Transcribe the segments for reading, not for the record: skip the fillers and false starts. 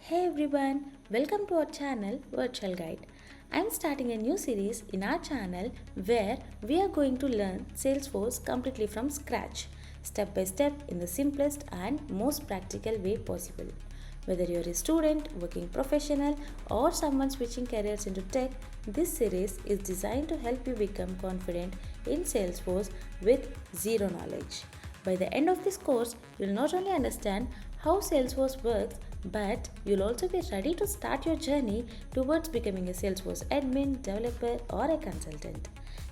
Hey everyone, welcome to our channel Virtual Guide. I am starting a new series in our channel where we are going to learn Salesforce completely from scratch, step by step in the simplest and most practical way possible. Whether you're a student, working professional, or someone switching careers into tech, this series is designed to help you become confident in Salesforce with zero knowledge. By the end of this course, you'll not only understand how Salesforce works, but you'll also be ready to start your journey towards becoming a Salesforce admin, developer, or a consultant.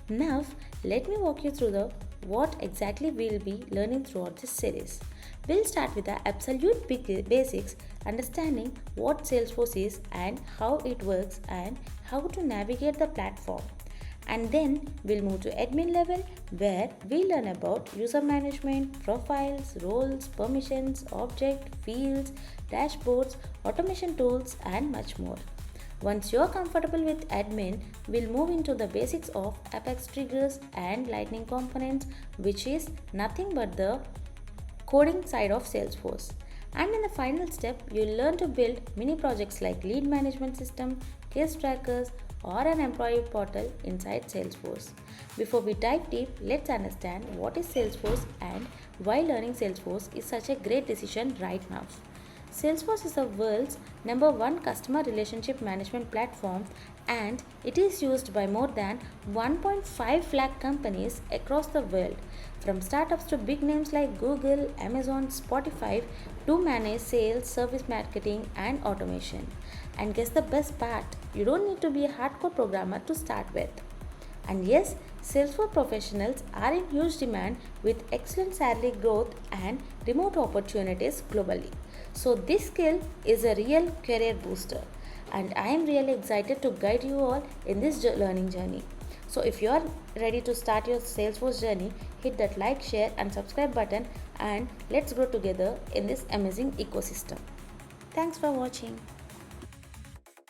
Now, let me walk you through the what exactly we'll be learning throughout this series. We'll start with the absolute basics, understanding what Salesforce is and how it works and how to navigate the platform. And then we'll move to admin level where we learn about user management, profiles, roles, permissions, object, fields, dashboards, automation tools, and much more. Once you're comfortable with admin, we'll move into the basics of Apex triggers and lightning components, which is nothing but the coding side of Salesforce. And in the final step, you'll learn to build mini projects like lead management system, case trackers, or an employee portal inside Salesforce. Before we dive deep, let's understand what is Salesforce and why learning Salesforce is such a great decision right now. Salesforce is the world's number one customer relationship management platform and it is used by more than 1.5 lakh companies across the world, from startups to big names like Google, Amazon, Spotify, to manage sales, service marketing, and automation. And guess the best part, you don't need to be a hardcore programmer to start with. And yes, Salesforce professionals are in huge demand with excellent salary growth and remote opportunities globally. So, this skill is a real career booster, and I am really excited to guide you all in this learning journey. So, if you are ready to start your Salesforce journey, hit that like, share, and subscribe button, and let's grow together in this amazing ecosystem. Thanks for watching.